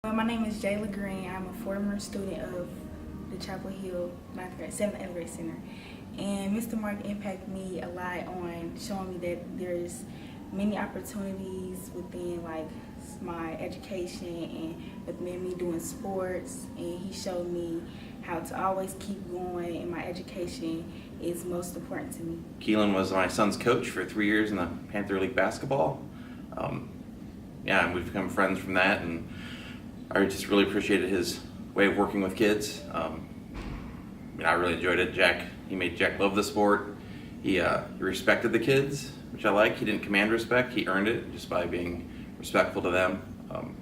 My name is Jayla Green. I'm a former student of the Chapel Hill 7th and 8th grade center. And Mr. Mark impacted me a lot on showing me that there's many opportunities within my education and within me doing sports. And he showed me how to always keep going, and my education is most important to me. Keelan was my son's coach for 3 years in the Panther League basketball. And we've become friends from that, and I just really appreciated his way of working with kids. I really enjoyed it. He made Jack love the sport. He respected the kids, which I like. He didn't command respect. He earned it just by being respectful to them.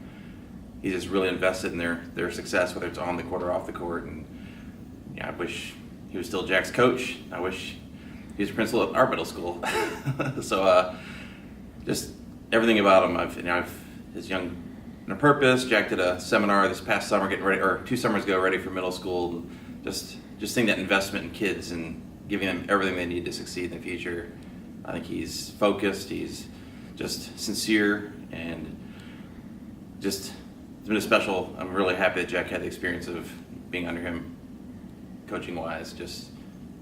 He just really invested in their success, whether it's on the court or off the court. And I wish he was still Jack's coach. I wish he was principal at our middle school. So just everything about him. His young and a purpose. Jack did a seminar this past summer, getting ready, or 2 summers ago, ready for middle school. Just seeing that investment in kids and giving them everything they need to succeed in the future. I think he's focused. He's just sincere, and it's been a special. I'm really happy that Jack had the experience of being under him, coaching wise. Just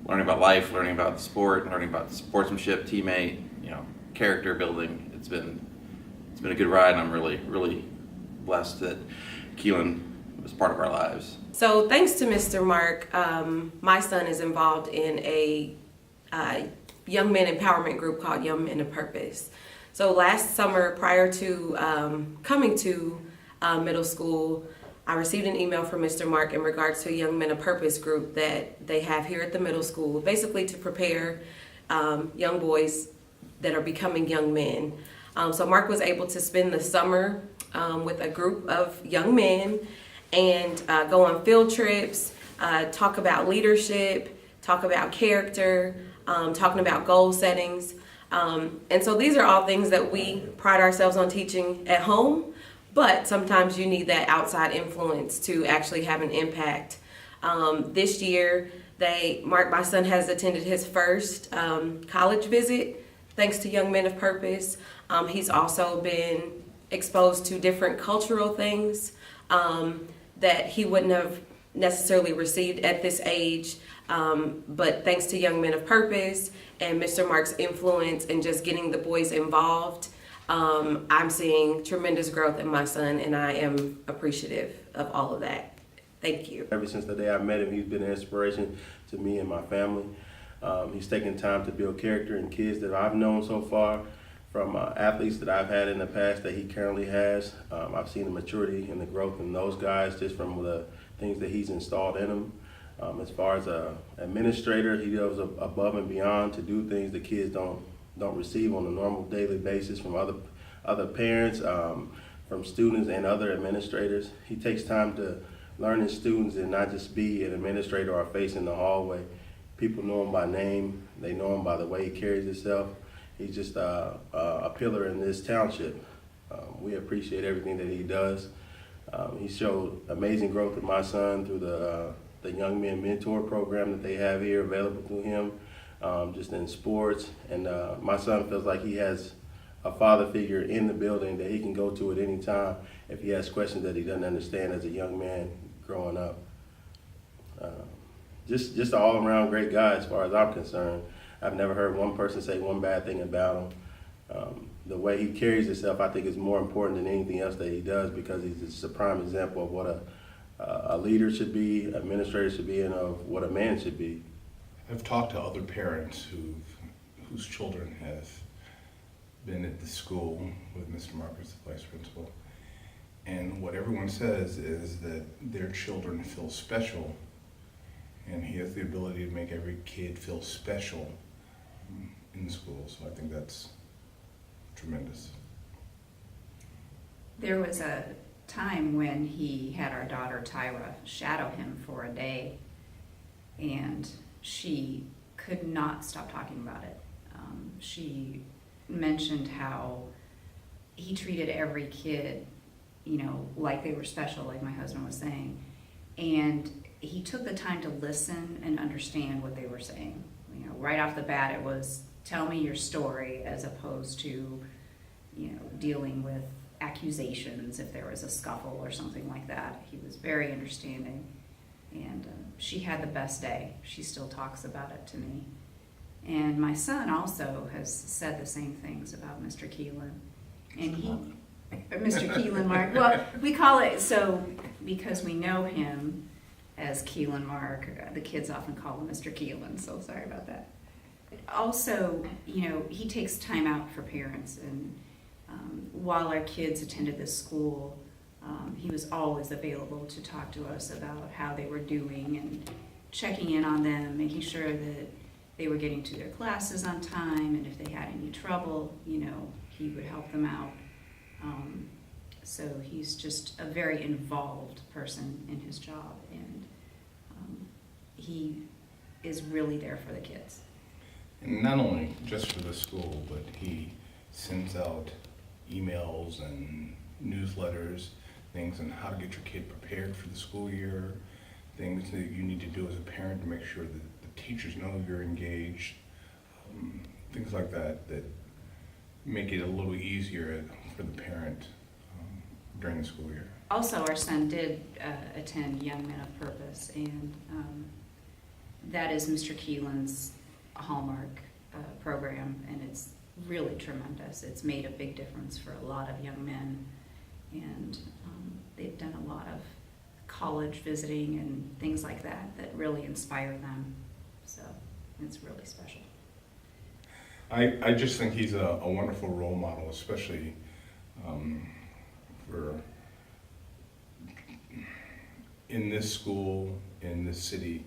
learning about life, learning about the sport, learning about sportsmanship, teammate, character building. It's been a good ride, and I'm really blessed that Keelan was part of our lives. So thanks to Mr. Mark, my son is involved in a young men empowerment group called Young Men of Purpose. So last summer, prior to coming to middle school, I received an email from Mr. Mark in regards to a Young Men of Purpose group that they have here at the middle school, basically to prepare young boys that are becoming young men. So Mark was able to spend the summer with a group of young men and go on field trips, talk about leadership, talk about character, talking about goal settings. And so these are all things that we pride ourselves on teaching at home, but sometimes you need that outside influence to actually have an impact. This year, Mark, my son, has attended his first college visit thanks to Young Men of Purpose. He's also been exposed to different cultural things that he wouldn't have necessarily received at this age. But thanks to Young Men of Purpose and Mr. Mark's influence and just getting the boys involved, I'm seeing tremendous growth in my son, and I am appreciative of all of that. Thank you. Ever since the day I met him, he's been an inspiration to me and my family. He's taken time to build character in kids that I've known so far, from athletes that I've had in the past that he currently has. I've seen the maturity and the growth in those guys just from the things that he's installed in them. As far as an administrator, he goes above and beyond to do things that kids don't receive on a normal daily basis from other parents, from students and other administrators. He takes time to learn his students and not just be an administrator or a face in the hallway. People know him by name. They know him by the way he carries himself. He's just a pillar in this township. We appreciate everything that he does. He showed amazing growth in my son through the Young Men Mentor program that they have here available to him, just in sports. And my son feels like he has a father figure in the building that he can go to at any time if he has questions that he doesn't understand as a young man growing up. Just an all-around great guy as far as I'm concerned. I've never heard one person say one bad thing about him. The way he carries himself, I think, is more important than anything else that he does, because he's just a prime example of what a leader should be, an administrator should be, and of what a man should be. I've talked to other parents whose children have been at the school with Mr. Mark as the vice principal, and what everyone says is that their children feel special, and he has the ability to make every kid feel special in school. So I think that's tremendous. There was a time when he had our daughter Tyra shadow him for a day, and she could not stop talking about it. She mentioned how he treated every kid, like they were special, like my husband was saying, and he took the time to listen and understand what they were saying. Right off the bat, it was, tell me your story, as opposed to, dealing with accusations if there was a scuffle or something like that. He was very understanding, and she had the best day. She still talks about it to me. And my son also has said the same things about Mr. Keelan. And Mr. Keelan Mark, well, we call it, so because we know him as Keelan Mark, the kids often call him Mr. Keelan, so sorry about that. Also, you know, he takes time out for parents, and while our kids attended this school, he was always available to talk to us about how they were doing and checking in on them, making sure that they were getting to their classes on time, and if they had any trouble, you know, he would help them out. So he's just a very involved person in his job, and he is really there for the kids. And not only just for the school, but he sends out emails and newsletters, things on how to get your kid prepared for the school year, things that you need to do as a parent to make sure that the teachers know you're engaged, things like that that make it a little easier for the parent during the school year. Also, our son did attend Young Men of Purpose, and that is Mr. Keelan's hallmark program, and it's really tremendous. It's made a big difference for a lot of young men, and they've done a lot of college visiting and things like that that really inspire them. So it's really special. I just think he's a wonderful role model, especially for in this school, in this city.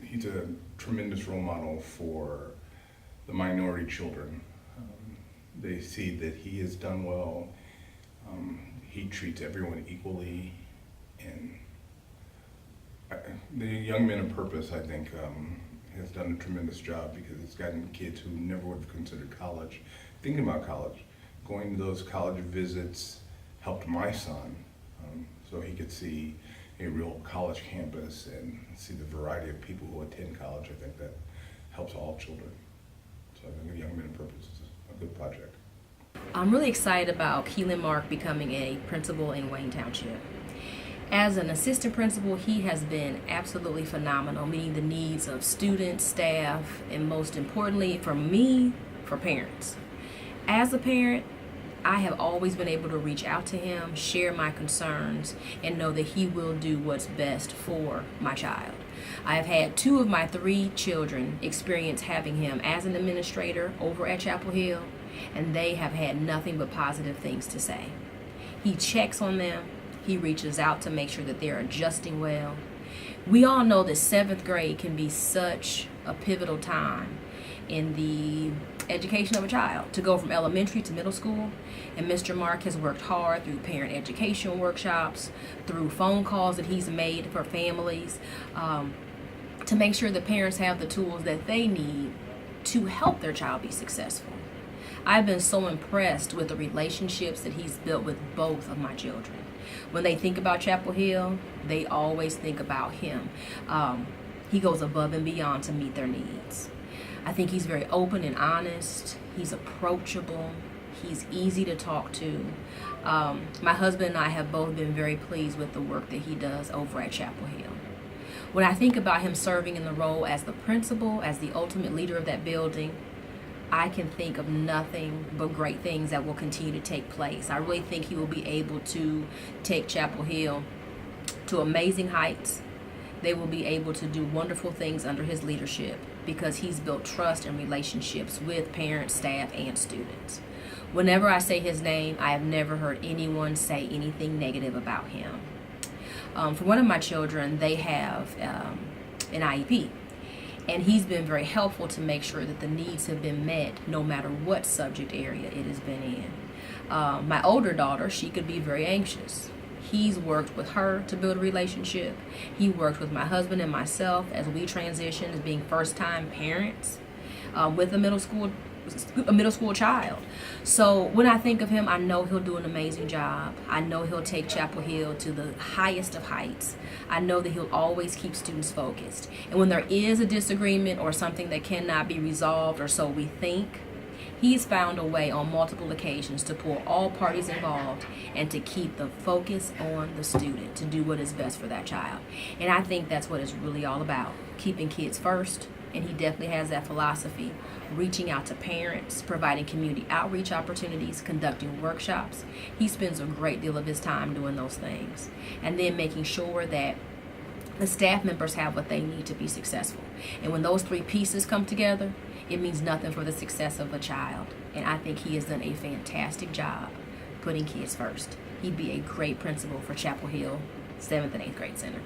He's a tremendous role model for the minority children. They see that he has done well. He treats everyone equally, and the Young Men of Purpose, I think, has done a tremendous job because it's gotten kids who never would have considered college thinking about college. Going to those college visits helped my son, so he could see a real college campus and see the variety of people who attend college. I think that helps all children. So I think Young Men of Purpose is a good project. I'm really excited about Keelan Mark becoming a principal in Wayne Township. As an assistant principal, he has been absolutely phenomenal, meeting the needs of students, staff, and most importantly, for me, for parents. As a parent, I have always been able to reach out to him, share my concerns, and know that he will do what's best for my child. I have had 2 of my 3 children experience having him as an administrator over at Chapel Hill, and they have had nothing but positive things to say. He checks on them. He reaches out to make sure that they're adjusting well. We all know that 7th grade can be such a pivotal time in the education of a child, to go from elementary to middle school. And Mr. Mark has worked hard through parent education workshops, through phone calls that he's made for families, to make sure the parents have the tools that they need to help their child be successful. I've been so impressed with the relationships that he's built with both of my children. When they think about Chapel Hill, they always think about him. He goes above and beyond to meet their needs. I think he's very open and honest. He's approachable. He's easy to talk to. My husband and I have both been very pleased with the work that he does over at Chapel Hill. When I think about him serving in the role as the principal, as the ultimate leader of that building, I can think of nothing but great things that will continue to take place. I really think he will be able to take Chapel Hill to amazing heights. They will be able to do wonderful things under his leadership because he's built trust and relationships with parents, staff, and students. Whenever I say his name, I have never heard anyone say anything negative about him. For one of my children, they have an IEP. And he's been very helpful to make sure that the needs have been met no matter what subject area it has been in. My older daughter, she could be very anxious. He's worked with her to build a relationship. He worked with my husband and myself as we transitioned as being first-time parents with a middle school child. So when I think of him, I know he'll do an amazing job. I know he'll take Chapel Hill to the highest of heights. I know that he'll always keep students focused. And when there is a disagreement or something that cannot be resolved, or so we think, He's found a way on multiple occasions to pull all parties involved and to keep the focus on the student, to do what is best for that child. And I think that's what it's really all about, keeping kids first. And he definitely has that philosophy, reaching out to parents, providing community outreach opportunities, conducting workshops. He spends a great deal of his time doing those things. And then making sure that the staff members have what they need to be successful. And when those three pieces come together, it means nothing for the success of a child. And I think he has done a fantastic job putting kids first. He'd be a great principal for Chapel Hill 7th and 8th grade center.